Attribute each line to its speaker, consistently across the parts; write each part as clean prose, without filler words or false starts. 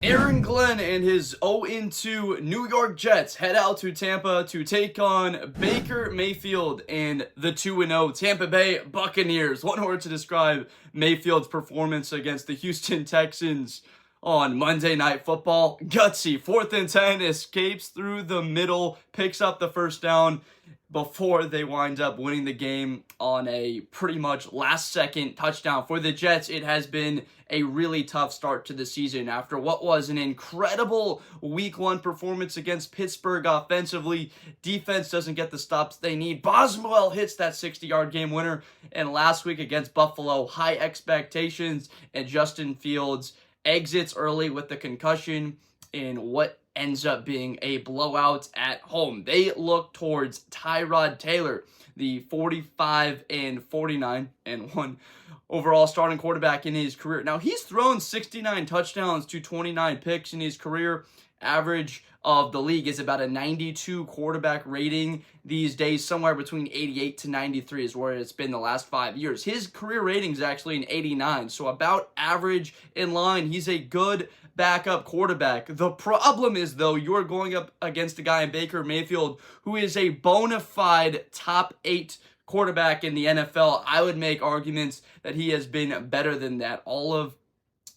Speaker 1: Aaron Glenn and his 0-2 New York Jets head out to Tampa to take on Baker Mayfield and the 2-0 Tampa Bay Buccaneers. One word to describe Mayfield's performance against the Houston Texans on Monday Night Football. Gutsy. 4th and 10, escapes through the middle, picks up the first down before they wind up winning the game on a pretty much last-second touchdown. For the Jets, it has been a really tough start to the season after what was an incredible Week 1 performance against Pittsburgh offensively. Defense doesn't get the stops they need. Boswell hits that 60-yard game winner. And last week against Buffalo, high expectations, and Justin Fields exits early with the concussion in what ends up being a blowout at home. They look towards Tyrod Taylor, the 45-49-1 overall starting quarterback in his career. Now, he's thrown 69 touchdowns to 29 picks in his career. Average of the league is about a 92 quarterback rating these days. Somewhere between 88 to 93 is where it's been the last 5 years. His career rating is actually an 89, so about average in line. He's a good backup quarterback. The problem is, though, you're going up against a guy in Baker Mayfield who is a bona fide top 8 quarterback in the NFL. I would make arguments that he has been better than that. All of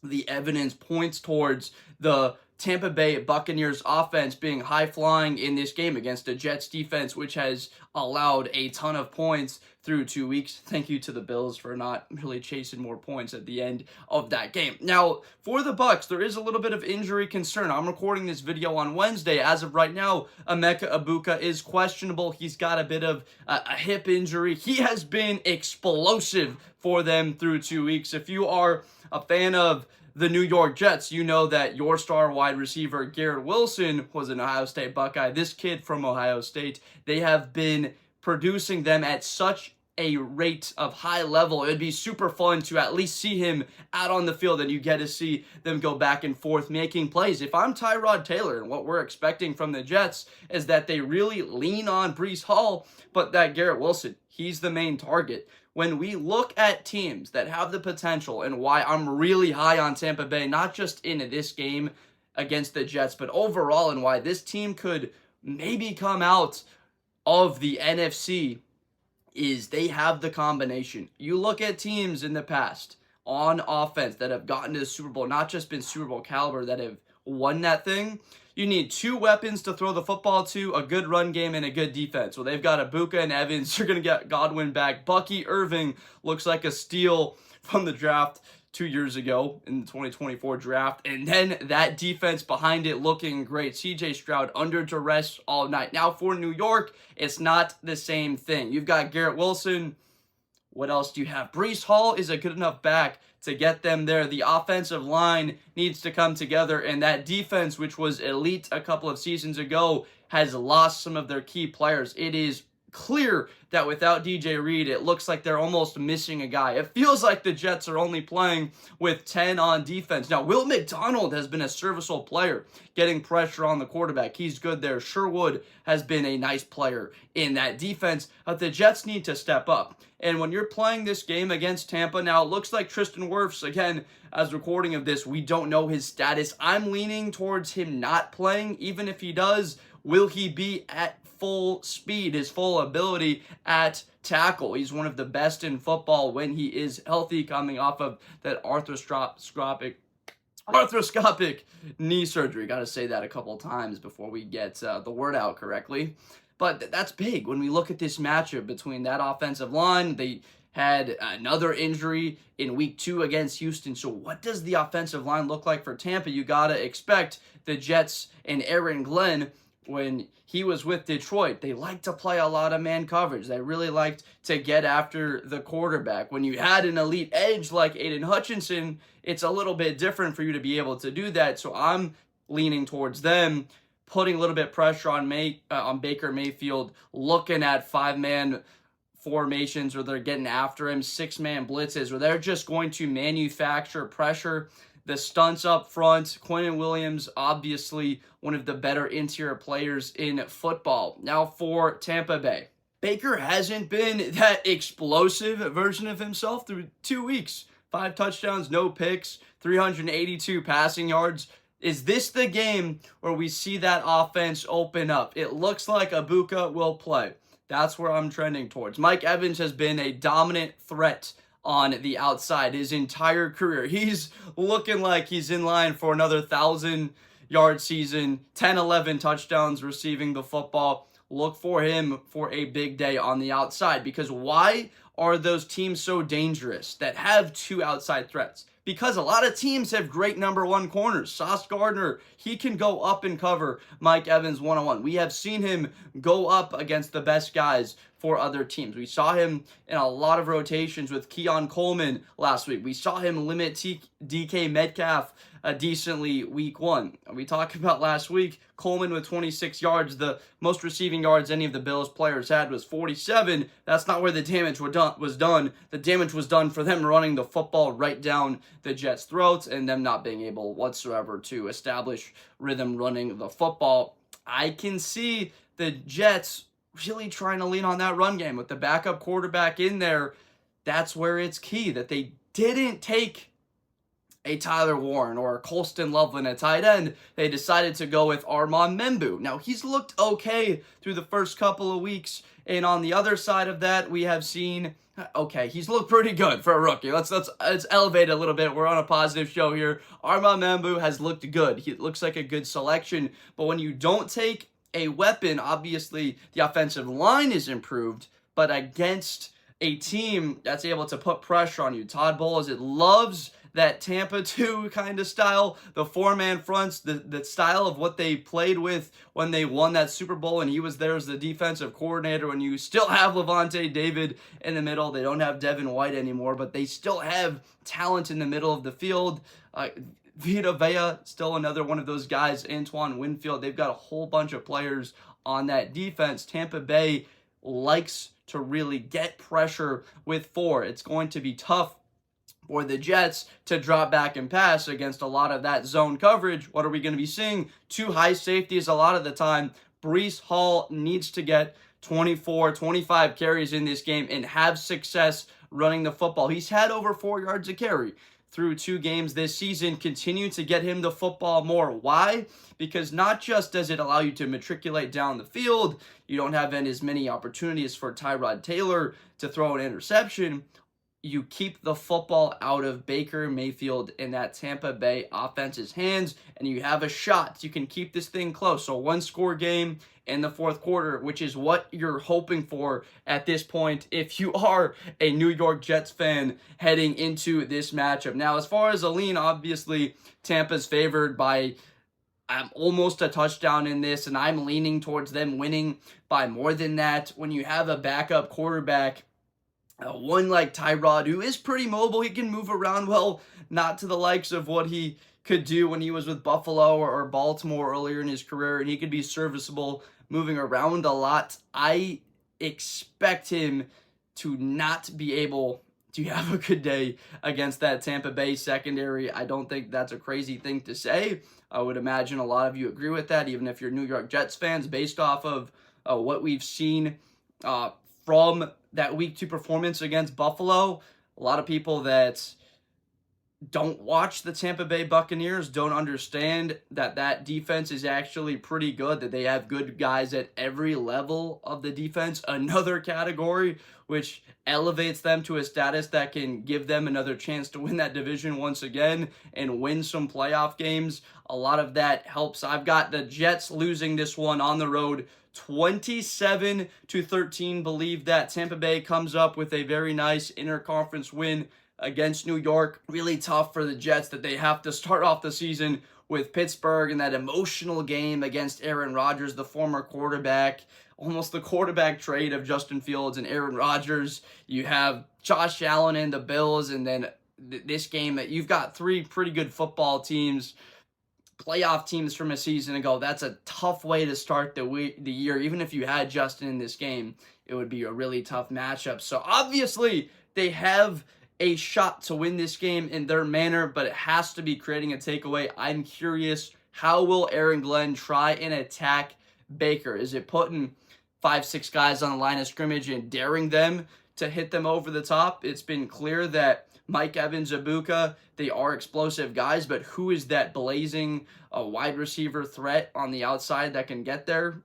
Speaker 1: the evidence points towards the Tampa Bay Buccaneers offense being high-flying in this game against a Jets defense, which has allowed a ton of points through 2 weeks. Thank you to the Bills for not really chasing more points at the end of that game. Now, for the Bucs, there is a little bit of injury concern. I'm recording this video on Wednesday. As of right now, Emeka Egbuka is questionable. He's got a bit of a hip injury. He has been explosive for them through 2 weeks. If you are a fan of the New York Jets, you know that your star wide receiver, Garrett Wilson, was an Ohio State Buckeye. This kid from Ohio State, they have been producing them at such a rate of high level. It'd be super fun to at least see him out on the field, and you get to see them go back and forth making plays. If I'm Tyrod Taylor, and what we're expecting from the Jets is that they really lean on Breece Hall, but that Garrett Wilson, he's the main target. When we look at teams that have the potential, and why I'm really high on Tampa Bay, not just in this game against the Jets, but overall, and why this team could maybe come out of the NFC, is they have the combination. You look at teams in the past on offense that have gotten to the Super Bowl, not just been Super Bowl caliber, that have won that thing. You need 2 weapons to throw the football to, a good run game, and a good defense. Well, they've got Egbuka and Evans. You're going to get Godwin back. Bucky, Irving looks like a steal from the draft 2 years ago in the 2024 draft. And then that defense behind it looking great. CJ Stroud under duress all night. Now for New York, it's not the same thing. You've got Garrett Wilson. What else do you have? Breece Hall is a good enough back to get them there. The offensive line needs to come together, and that defense, which was elite a couple of seasons ago, has lost some of their key players. It is clear that without DJ Reed, it looks like they're almost missing a guy. It feels like the Jets are only playing with 10 on defense. Now, Will McDonald has been a serviceable player, getting pressure on the quarterback. He's good there. Sherwood has been a nice player in that defense, but the Jets need to step up. And when you're playing this game against Tampa, now it looks like Tristan Wirfs, again, as recording of this, we don't know his status. I'm leaning towards him not playing. Even if he does, will he be at full speed, his full ability at tackle? He's one of the best in football when he is healthy, coming off of that arthroscopic knee surgery. Got to say that a couple times before we get the word out correctly. But that's big when we look at this matchup between that offensive line. They had another injury in week 2 against Houston. So what does the offensive line look like for Tampa? You got to expect the Jets and Aaron Glenn, when he was with Detroit, they liked to play a lot of man coverage. They really liked to get after the quarterback. When you had an elite edge like Aiden Hutchinson, it's a little bit different for you to be able to do that. So I'm leaning towards them, putting a little bit of pressure on Baker Mayfield, looking at 5-man formations where they're getting after him, 6-man blitzes where they're just going to manufacture pressure. The stunts up front, Quinnen Williams, obviously one of the better interior players in football. Now for Tampa Bay, Baker hasn't been that explosive version of himself through 2 weeks. 5 touchdowns, no picks, 382 passing yards. Is this the game where we see that offense open up? It looks like Egbuka will play. That's where I'm trending towards. Mike Evans has been a dominant threat on the outside his entire career. He's looking like he's in line for another 1,000-yard season, 10, 11 touchdowns receiving the football. Look for him for a big day on the outside, because why are those teams so dangerous that have two outside threats? Because a lot of teams have great number one corners. Sauce Gardner, he can go up and cover Mike Evans one-on-one. We have seen him go up against the best guys for other teams. We saw him in a lot of rotations with Keon Coleman last week. We saw him limit DK Metcalf decently week 1. We talked about last week, Coleman with 26 yards. The most receiving yards any of the Bills players had was 47. That's not where the damage was done. The damage was done for them running the football right down the Jets' throats and them not being able whatsoever to establish rhythm running the football. I can see the Jets really trying to lean on that run game with the backup quarterback in there. That's where it's key that they didn't take a Tyler Warren or a Colston Loveland at tight end. They decided to go with Armand Membu. Now, he's looked okay through the first couple of weeks, and on the other side of that, we have seen, okay, he's looked pretty good for a rookie. Let's elevate a little bit. We're on a positive show here. Armand Membu has looked good. He looks like a good selection, but when you don't take a weapon, obviously the offensive line is improved, but against a team that's able to put pressure on you, Todd Bowles, it loves that Tampa 2 kind of style, the four-man fronts, the style of what they played with when they won that Super Bowl, and he was there as the defensive coordinator. When you still have Levante David in the middle, they don't have Devin White anymore, but they still have talent in the middle of the field. Vita Vea, still another one of those guys. Antoine Winfield, they've got a whole bunch of players on that defense. Tampa Bay likes to really get pressure with 4. It's going to be tough for the Jets to drop back and pass against a lot of that zone coverage. What are we going to be seeing? 2 high safeties a lot of the time. Breece Hall needs to get 24, 25 carries in this game and have success running the football. He's had over 4 yards a carry through 2 games this season. Continue to get him the football more. Why? Because not just does it allow you to matriculate down the field, you don't have as many opportunities for Tyrod Taylor to throw an interception. You keep the football out of Baker Mayfield in that Tampa Bay offense's hands, and you have a shot. You can keep this thing close. So 1-score game in the fourth quarter, which is what you're hoping for at this point if you are a New York Jets fan heading into this matchup. Now, as far as a lean, obviously Tampa's favored by almost a touchdown in this, and I'm leaning towards them winning by more than that. When you have a backup quarterback, one like Tyrod, who is pretty mobile, he can move around well, not to the likes of what he could do when he was with Buffalo or Baltimore earlier in his career, and he could be serviceable moving around a lot. I expect him to not be able to have a good day against that Tampa Bay secondary. I don't think that's a crazy thing to say. I would imagine a lot of you agree with that, even if you're New York Jets fans, based off of what we've seen from that week 2 performance against Buffalo. A lot of people that don't watch the Tampa Bay Buccaneers don't understand that defense is actually pretty good, that they have good guys at every level of the defense. Another category which elevates them to a status that can give them another chance to win that division once again and win some playoff games. A lot of that helps. I've got the Jets losing this one on the road 27-13. Believe that Tampa Bay comes up with a very nice interconference win against New York. Really tough for the Jets that they have to start off the season with Pittsburgh and that emotional game against Aaron Rodgers, the former quarterback, almost the quarterback trade of Justin Fields and Aaron Rodgers. You have Josh Allen and the Bills, and then this game that you've got 3 pretty good football teams, playoff teams from a season ago. That's a tough way to start the year. Even if you had Justin in this game, it would be a really tough matchup. So obviously they have a shot to win this game in their manner, but it has to be creating a takeaway. I'm curious, how will Aaron Glenn try and attack Baker? Is it putting 5-6 guys on the line of scrimmage and daring them to hit them over the top? It's been clear that Mike Evans, Egbuka, They are explosive guys, but who is that blazing wide receiver threat on the outside that can get there?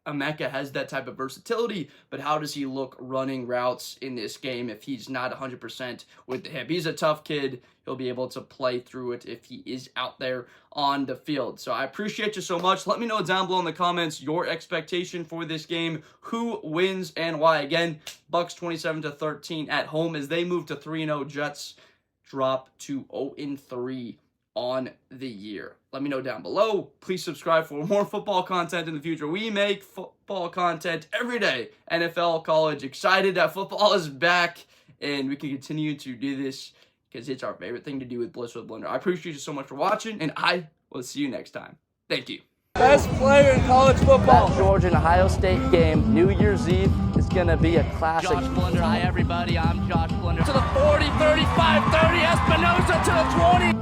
Speaker 1: Emeka has that type of versatility, but how does he look running routes in this game if he's not 100% with the hip? He's a tough kid. He'll be able to play through it if he is out there on the field. So I appreciate you so much. Let me know down below in the comments your expectation for this game, who wins and why. Again, Bucs 27-13 at home as they move to 3-0. Jets drop to 0-3 on the year. Let me know down below. Please subscribe for more football content in the future. We make football content every day. NFL, college, excited that football is back and we can continue to do this because it's our favorite thing to do with Bliss with Blender. I appreciate you so much for watching, and I will see you next time. Thank you.
Speaker 2: Best player in college football.
Speaker 3: That Georgia and Ohio State game, New Year's Eve, is going to be a classic.
Speaker 4: Josh Blender, hi everybody, I'm Josh Blender.
Speaker 2: To the 40, 35, 30, Espinosa to the 20.